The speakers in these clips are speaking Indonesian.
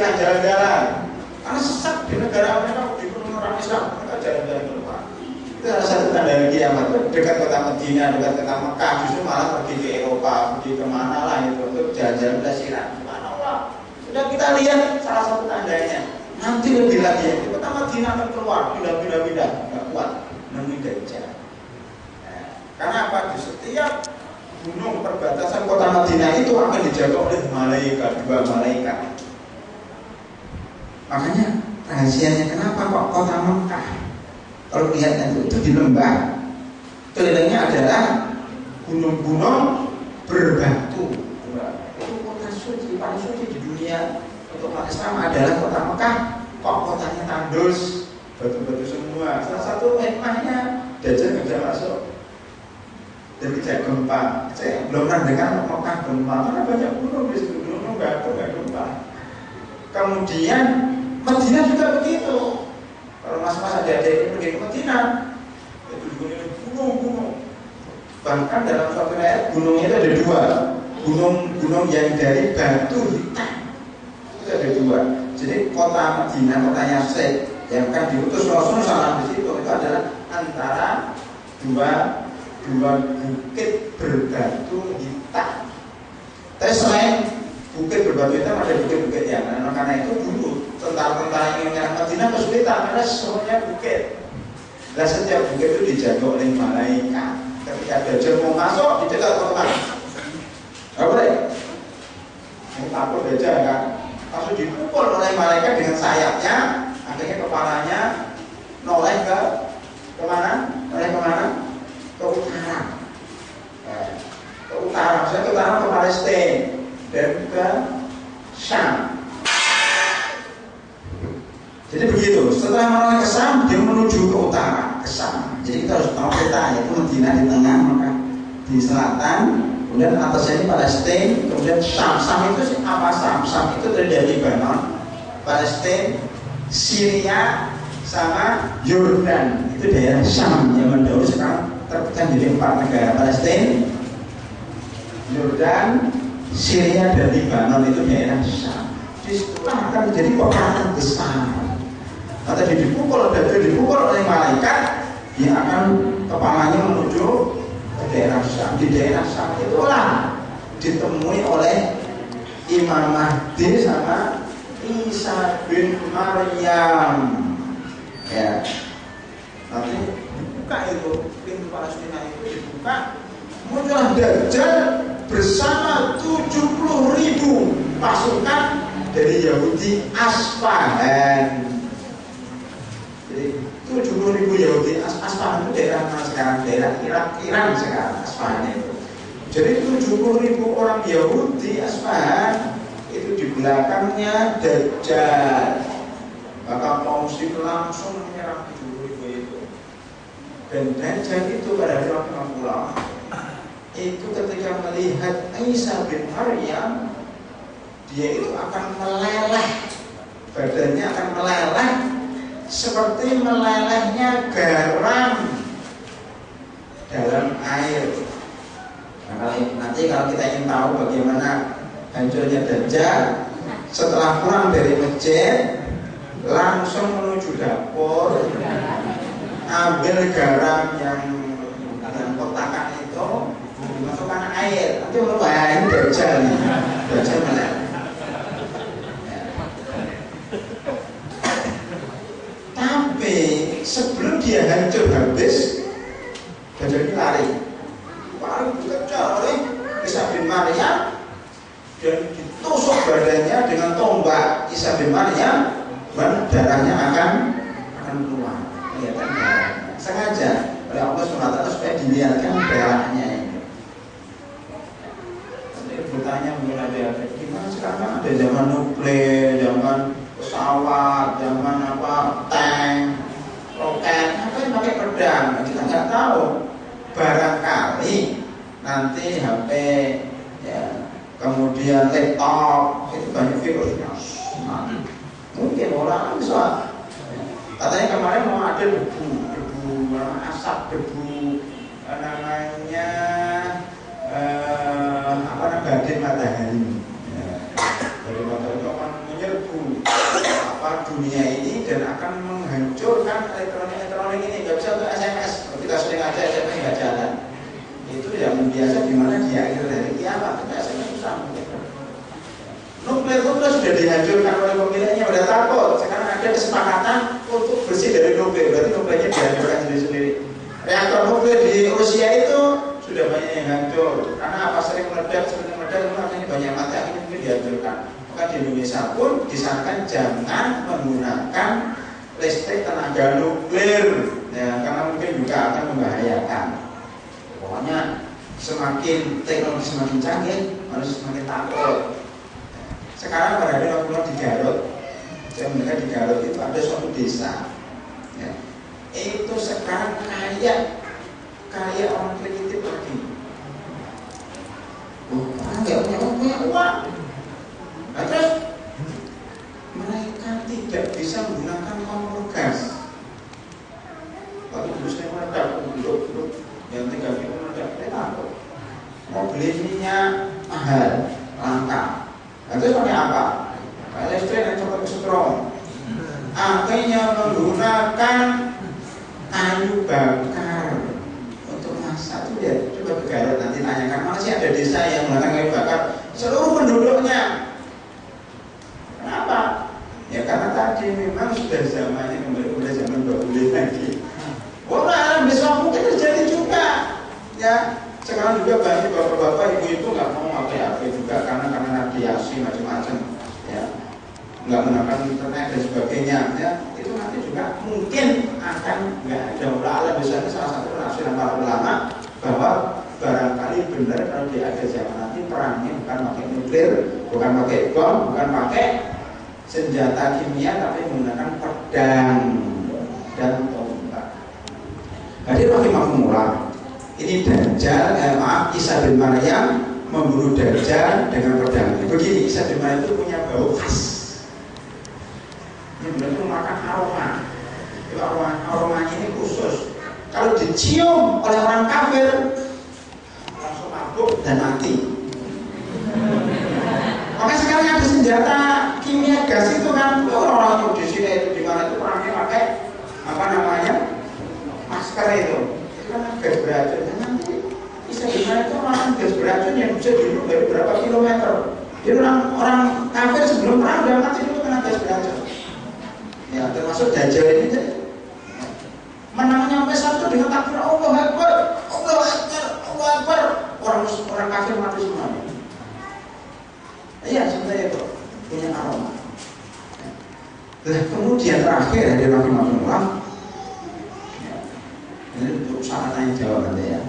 istilah jalan-jalan. Karena sesat di negara mereka, di orang Islam, mereka jalan-jalan keluar. Itu salah satu tanda kiamat. Dekat kota Madinah, dekat kota Mekah, justru malah pergi ke Eropa, pergi kemana lah itu untuk jalan-jalan pelesiran. Subhanallah. Sudah kita lihat salah satu tandanya. Nanti lebih lagi, kota Madinah akan keluar, pindah-pindah, nggak kuat, nemuin Dajjal. Karena apa? Di setiap gunung perbatasan kota Madinah itu akan dijaga oleh malaikat, 2 malaikat. Makanya rahasianya kenapa kok kota Mekah? Kalau lihat itu di lembah, kelilingnya adalah gunung-gunung berbatu. Itu kota suci, paling suci di dunia untuk umat Islam adalah kota Mekah. Kok kotanya tandus, batu-batu semua. Salah satu hikmahnya Dajjal nggak bisa masuk. Dan tidak gempa. Saya belum pernah dengar Mekah gempa karena banyak gunung di situ, gunung batu nggak gempa. Kemudian Madinah juga begitu. Kalau mas-mas ada yang pergi ke Madinah, itu gunung-gunung. Bahkan dalam suatu ayat gunungnya itu ada 2. Gunung yang dari batu hitam itu ada 2. Jadi kota Madinah, kota Yatsrib yang akan diutus Rasulullah SAW di situ itu adalah antara dua bukit berbatu hitam. Tapi selain bukit berbatu hitam ada bukit-bukit yang karena itu dulu tentara-tentara yang menyerang Madinah kesulitan karena semuanya bukit. Dan setiap bukit itu dijaga oleh malaikat. Ketika Dajjal mau masuk, dicegat orang. Gak boleh. Ini takut Dajjal kan. Langsung dipukul oleh malaikat dengan sayapnya. Akhirnya kepalanya noleh ke kemana? Noleh kemana? Ke utara. Ke utara, maksudnya ke utara ke Palestina dan ke Syam. Jadi begitu, setelah menoleh ke Syam, dia menuju ke utara, ke Syam. Jadi kita harus tahu peta, yaitu Madinah di tengah, maka di selatan, kemudian atasnya ini Palestina, kemudian Syam. Syam itu apa? Syam itu dari Lebanon, Palestina, Syria, sama Yordan. Itu daerah Syam yang mendahului sekarang terpecah menjadi 4 negara: Palestina, Yordan, Syria, dan Lebanon. Itu daerah Syam. Disitulah akan menjadi peperangan besar. Atau dipukul oleh malaikat, dia akan kepalanya menuju ke daerah Syam. Di daerah Syam itulah ditemui oleh Imam Mahdi sama Isa bin Maryam. Ya, nanti dibuka itu pintu Palestina itu dibuka, muncullah Dajjal bersama 70.000 pasukan dari Yahudi Asfahan. Jadi 70.000 Yahudi Asfahan itu daerah mana sekarang? Daerah Iran sekarang Asfahan itu. Jadi 70.000 orang Yahudi Asfahan itu di belakangnya Dajjal. Maka kaum muslim langsung menyerang 70.000 itu. Dan Dajjal itu pada waktu pulang itu ketika melihat Isa bin Maryam, dia itu akan meleleh, badannya akan meleleh seperti melelehnya garam dalam air. Nah, nanti kalau kita ingin tahu bagaimana hancurnya Dajjal, setelah pulang dari masjid langsung menuju dapur, ambil garam yang kotakan itu, dimasukkan air. Nanti wah ini Dajjal nih, Dajjal meleleh. Tapi sebelum dia hancur habis, Dajjal ini lari dikejar oleh Isa bin Maryam dan ditusuk badannya dengan tombak Isa bin Maryam, dan darahnya akan keluar. Kelihatan darahnya sengaja oleh Allah SWT supaya dilihatkan darahnya ini. Jadi bertanya mengenai gimana sekarang ada zaman nuklir, zaman pesawat, zaman tank, roket, apa yang pakai pedang? Kita nggak tahu. Barangkali nanti HP, ya, kemudian laptop itu banyak virusnya. Mungkin orang bisa. Katanya kemarin mau ada debu, asap debu, namanya badai matahari. Dari motor itu akan menyerbu merusak dunia ini dan akan menghancurkan elektronik ini. Nggak bisa untuk SMS. Kalau kita sering aja SMS nggak jalan. Itu yang biasa di mana di akhir dari kiamat. Itu SMS susah. Nuklir sudah dihancurkan oleh pemiliknya, udah takut. Sekarang ada kesepakatan untuk bersih dari nuklir. Berarti nuklirnya dihancurkan sendiri-sendiri. Reaktor nuklir di Rusia itu sudah banyak yang hancur. Karena apa, sering meledak, akhirnya banyak mati, akhirnya mungkin dihancurkan. Maka di Indonesia pun disarankan jangan menggunakan listrik tenaga nuklir, ya, karena mungkin juga akan membahayakan. Pokoknya semakin teknologi semakin canggih, manusia semakin takut. Sekarang berada di Garut, saya mendengar di Garut itu ada suatu desa, ya, itu sekarang kaya orang primitif lagi. Orang nggak punya uang. Nah, terus mereka tidak bisa menggunakan kompor gas. Waktu dulu saya meledak, duduk yang 3 kilo meledak, saya takut. Mau beli minyak mahal, langka. Nah, terus pakai apa? Pakai listrik yang cepat kesetrum. Akhirnya menggunakan kayu bakar untuk masak. Itu ya, coba ke Garut nanti tanyakan, mana sih ada desa yang menggunakan kayu bakar seluruh penduduknya. Kenapa? Ya karena tadi memang sudah zamannya kembali kepada zaman bahuli lagi. Wah, alam besok mungkin terjadi juga. Ya, sekarang juga banyak bapak-bapak, ibu-ibu nggak mau pakai HP juga karena radiasi macam-macam. Ya, nggak menggunakan internet dan sebagainya. Ya, itu nanti juga mungkin akan nggak ada. Alam besok ini salah satu penafsiran para ulama bahwa barangkali benar kalau di akhir zaman nanti perangnya bukan pakai nuklir, bukan pakai bom, bukan pakai senjata kimia, tapi menggunakan pedang dan tombak. Jadi rahimahumullah, ini Dajjal, Isa bin Maryam membunuh Dajjal dengan pedang. Begini, Isa bin Maryam itu punya bau khas. Ini benar-benar makan aroma. Aromanya ini khusus. Kalau dicium oleh orang kafir langsung mabuk dan mati. Maka sekarang ada senjata kimia gas itu kan, orang di sini itu di mana itu perangnya pakai apa namanya masker itu kan gas beracun. Dan nanti bisa gimana itu orang gas beracun yang bisa dihirup dari berapa kilometer. Jadi orang kafir sebelum perang udah mati dulu kena gas beracun. Ya termasuk Dajjal ini jadi menang sampai satu dengan takbir Allah Akbar, Allah Akbar, Allah Akbar. Orang kafir mati semua. Iya, sebenarnya itu punya aroma. Nah, kemudian terakhir dari rahimahullah, ini untuk saat tanya jawab nanti ya.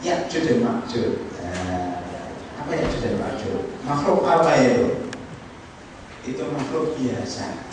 Ya, dan makjud. Apa ya dan makjud? Makhluk apa itu? Itu makhluk biasa.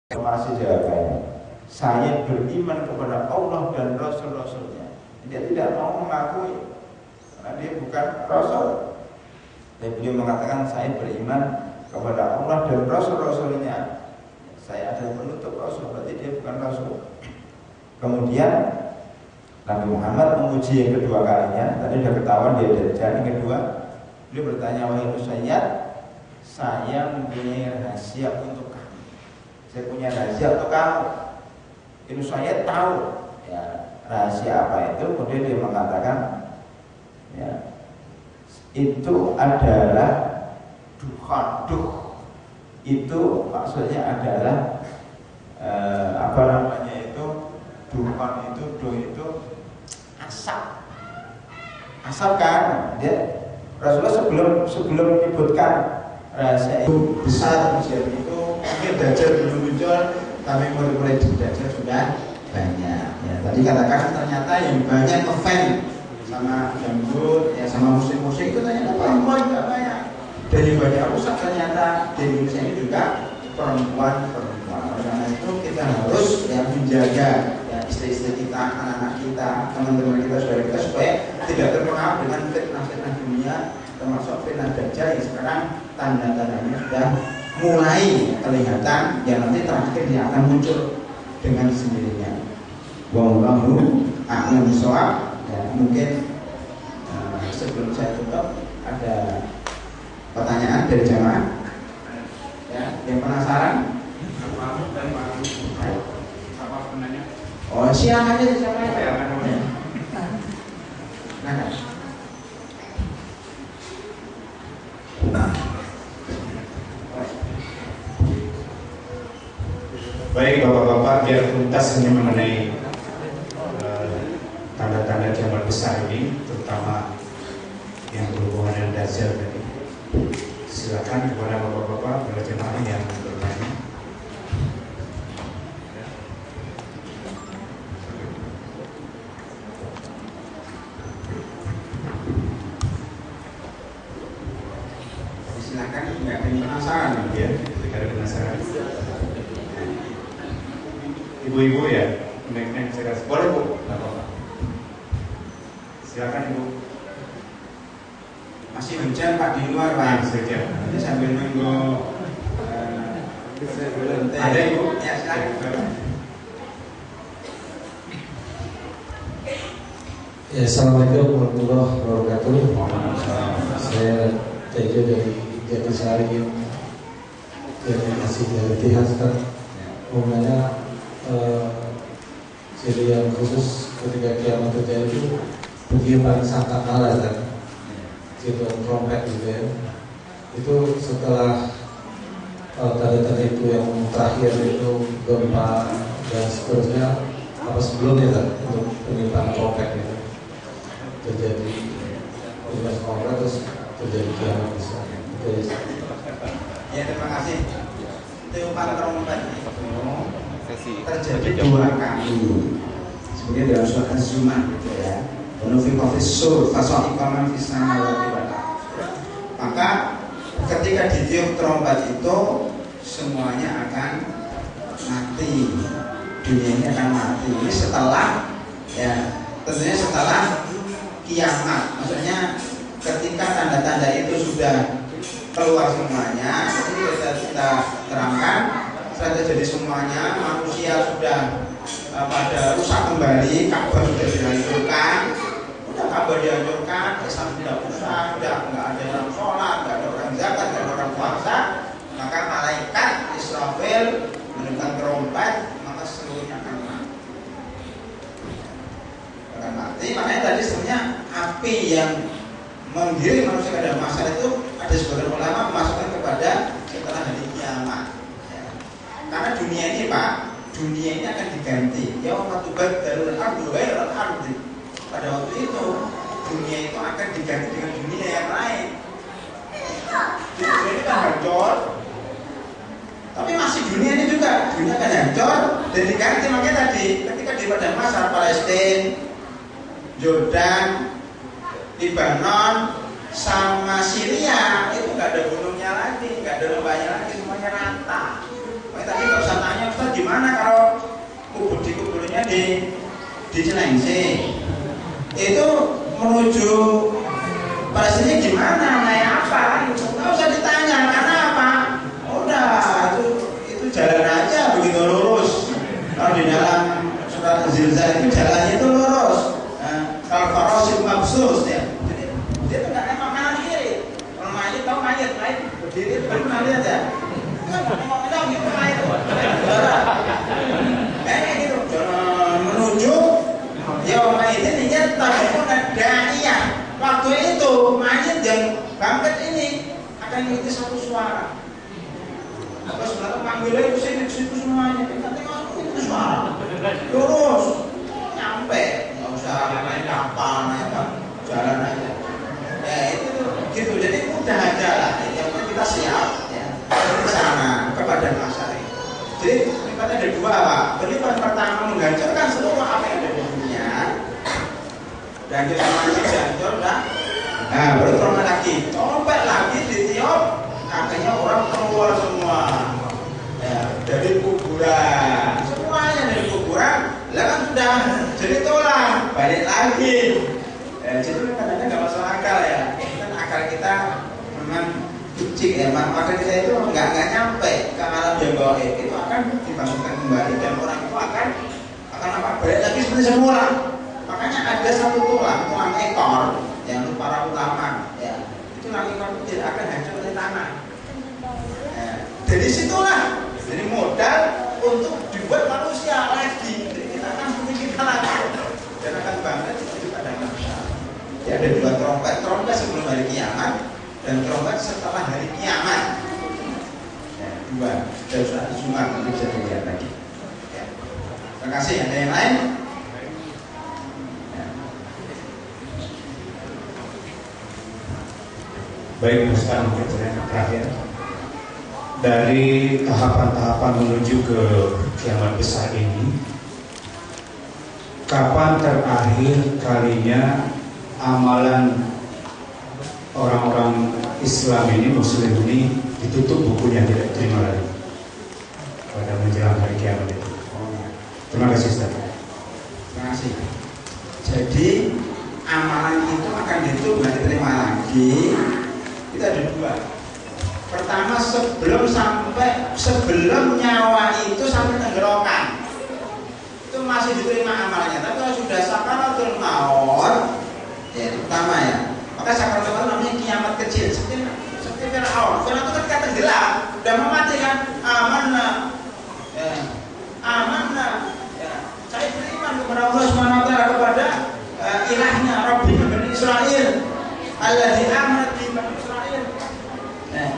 Masih jawabannya, saya beriman kepada Allah dan Rasul-Rasulnya. Dia tidak mau mengakui karena dia bukan Rasul. Dan beliau mengatakan saya beriman kepada Allah dan Rasul-Rasulnya. Saya adalah penutup Rasul, berarti dia bukan Rasul. Kemudian Nabi Muhammad menguji yang kedua kalinya. Tadi sudah ketahuan dia Dajjal. Yang kedua, beliau bertanya, wahai Sayyid, saya mempunyai rahasia untuk kamu. Saya punya rahasia untuk kamu. Ini saya tahu ya, rahasia apa itu. Kemudian dia mengatakan ya, itu adalah duh. Itu maksudnya adalah apa namanya itu, duhan itu, duh itu asap kan. Dia Rasulullah sebelum menyebutkan rahasia itu besar usia itu, mungkin Dajjal belum muncul, tapi mulai Dajjal sudah banyak. Ya, tadi katakan ternyata yang banyak ngefans sama dangdut, ya sama musik-musik itu ternyata perempuan juga banyak. Dan yang banyak rusak ternyata di Indonesia ini juga perempuan. Oleh karena itu kita harus ya menjaga ya istri-istri kita, anak-anak kita, teman-teman kita, saudara kita supaya tidak terpengaruh dengan fitnah-fitnah dunia, termasuk fitnah Dajjal yang sekarang tanda-tandanya sudah mulai kelihatan, yang nanti terakhir dia akan muncul dengan sendirinya. Wallahu a'lam bishawab. Ya, mungkin sebelum saya tutup ada pertanyaan dari jamaah ya, yang penasaran apa penanya? Oh silakan aja siapa ya? Baik bapak-bapak, biar tuntas hanya mengenai tanda-tanda kiamat besar ini, terutama yang berhubungan dengan Dajjal tadi. Silakan kepada bapak-bapak berjemaah yang bertanya. Silakan, nggak ada yang penasaran Ya, jika ada penasaran. Ibu-ibu ya, naik saya kasih. Boleh bu, nggak apa-apa. Silakan ibu. Masih hujan Pak di luar Pak. Ini sambil nunggu ada ibu? Ya silakan. Ya, assalamualaikum warahmatullahi wabarakatuh. Saya Tejo dari Jatisari, yang masih dari Tihasan. Umumnya ciri yang khusus ketika kiamat terjadi itu penghiupan sangkakala kan, ciri trompet gitu ya. Itu setelah tanda-tanda itu yang terakhir itu gempa dan seterusnya, apa sebelumnya kan untuk penghiupan trompet itu terjadi penghiupan trompet terus terjadi kiamat besar. Ya terima kasih. Tiupan trompet itu terjadi dua kali. Sebenarnya dalam surat Az-Zumar gitu ya. Menufi kofisur fasoikaman fisana. Maka ketika ditiup trompet itu semuanya akan mati. Dunia ini akan mati. Ini setelah ya tentunya setelah kiamat. Maksudnya ketika tanda-tanda itu sudah keluar semuanya, ini kita terangkan sudah terjadi semuanya, manusia sudah pada rusak kembali, Ka'bah sudah dihancurkan, udah Ka'bah dihancurkan, Islam sudah rusak, sudah nggak ada orang sholat, nggak ada orang zakat, nggak ada orang puasa, maka malaikat Israfil mendengarkan trompet, maka seluruhnya akan mati. Akan mati, makanya tadi sebenarnya api yang menggiring manusia ke dalam masyarakat itu ada sebagian ulama memasukkan kepada setelah hari kiamat. Ya. Karena dunia ini Pak, dunia ini akan diganti. Ya waktu darul ardu ghairal ardi. Pada waktu itu dunia itu akan diganti dengan dunia yang lain. Jadi dunia ini kan hancur, tapi masih dunia ini juga dunia akan hancur dan diganti. Makanya tadi ketika di pada masa Palestina, Jordan, Lebanon sama Syria itu nggak ada gunungnya lagi, nggak ada lembahnya lagi, semuanya rata. Makanya tadi Tadi nggak usah tanya Ustaz gimana kalau kuburnya di Cilengsi itu menuju Palestina gimana, naik apa? Nggak usah ditanya karena apa? Udah itu jalan aja begitu lurus. Kalau di dalam surat Zilzal itu jalannya itu lurus. Kalau farosil mabsus ya, jadi dia tidak nengok kanan kiri. Kalau mayat tahu mayat berdiri itu kan pernah lihat ya. Kan nengok kanan gitu mayat. Kayak gitu menuju ya mayat ini nyata daya. Waktu itu mayat yang bangkit ini akan mengikuti satu suara. Apa sebenarnya panggilnya itu situ semuanya. Kita tengok itu suara lurus nyampe. Naik kapal, naik jalan aja. Ya itu gitu. Jadi mudah aja lah. Yang penting kita siap ya. Ke sana kepada masyarakat. Jadi lipat ada dua Pak. Lipat pertama menghancurkan seluruh apa yang ada di dunia. Dan kita masih hancur dah. Nah baru trompet lagi. Trompet lagi ditiup. Akhirnya orang keluar semua. Ya, dari kuburan. Semuanya dari kuburan. Lah kan sudah jadi tolak balik lagi. Jadi kadang-kadang nggak masuk akal ya. Kan akal kita memang kucing ya. Maka kita itu nggak nyampe ke alam yang gaib. Itu akan dibangunkan kembali dan orang itu akan apa? Balik lagi seperti semula. Makanya ada satu tulang ekor yang para ulama ya. Itu tulang ekor itu tidak akan hancur oleh tanah. Dari situlah jadi modal untuk dibuat manusia lagi. Dan akan bangkit itu pada manusia. Ya, ada dua trompet sebelum hari kiamat dan trompet setelah hari kiamat. Ya, dua. Dan sudah Jumat nanti bisa dilihat lagi. Ya. Terima kasih. Ada yang lain? Ya. Baik Ustaz, mungkin terakhir dari tahapan-tahapan menuju ke kiamat besar ini, kapan terakhir kalinya amalan orang-orang Islam ini, Muslim ini ditutup bukunya, tidak terima lagi pada menjelang hari kiamat itu? Terima kasih Ustaz. Terima kasih. Jadi amalan itu akan ditutup, nggak diterima lagi. Itu ada dua. Pertama sebelum nyawa itu sampai tenggorokan itu masih diterima amalnya. Tapi kalau sudah sakaratul maut, ya itu pertama ya. Maka sakaratul maut namanya kiamat kecil. Seperti Fir'aun. Fir'aun itu ketika tenggelam, sudah mau mati kan? Amanah, ya. Amanah. Ya. Saya beriman kepada Allah SWT, kepada ilahnya Rabbina Bani Israel. Alladzi amanat bi Bani Israel. Nah,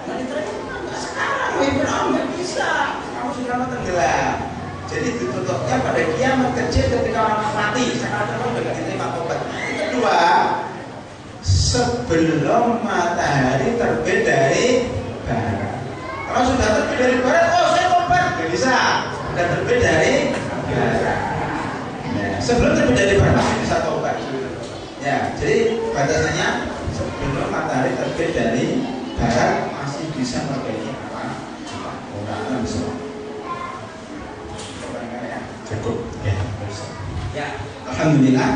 diterima nggak sekarang? Fir'aun nggak bisa. Kamu sudah mau tenggelam. Jadi ditutupnya pada kiamat kecil ketika orang mati. Sekarang itu sudah diterima tobat. Kedua, sebelum matahari terbit dari barat. Kalau sudah terbit dari barat, oh saya tobat, nggak bisa. Sudah terbit dari barat. Nah, sebelum terbit dari barat masih bisa tobat. Ya, jadi batasannya sebelum matahari terbit dari barat masih bisa memperbaiki apa? Orang bisa. Cukup ya. Ya, alhamdulillah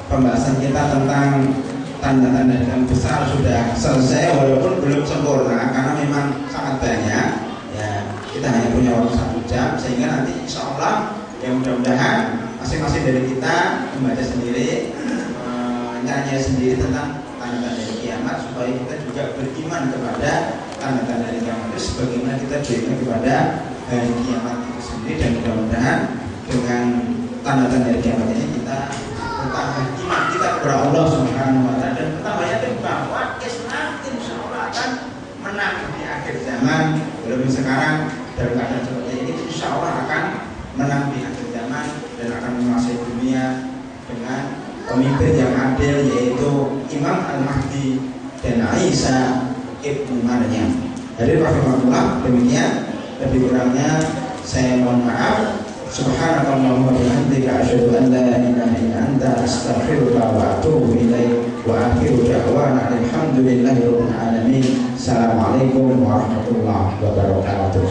pembahasan kita tentang tanda-tanda yang besar sudah selesai walaupun belum sempurna karena memang sangat banyak. Ya, kita hanya punya waktu 1 jam sehingga nanti insya Allah ya mudah-mudahan masing-masing dari kita membaca sendiri, nyanyi sendiri tentang tanda-tanda dari kiamat supaya kita juga beriman kepada tanda-tanda dari kiamat itu sebagaimana kita beriman kepada hari kiamat itu sendiri. Dan mudah-mudahan dengan tanda-tanda dari kiamat ini kita bertambah iman kita kepada Allah Subhanahu wa taala dan bertambah yakin bahwa Islam insya Allah akan menang di akhir zaman. Walaupun sekarang dalam keadaan seperti ini insya Allah akan menang di akhir zaman dan akan menguasai dunia dengan pemimpin yang adil yaitu Imam Al-Mahdi dan Isa Ibnu Maryam. Hadirin rahimahullah, demikian lebih kurangnya saya mohon maaf. Subhanakallahumma wa bihamdika asyhadu an la ilaha illa anta astaghfiruka wa atubu ilaik. Wa akhiru da'wana alhamdulillahi rabbil alamin. Assalamualaikum warahmatullahi wabarakatuh.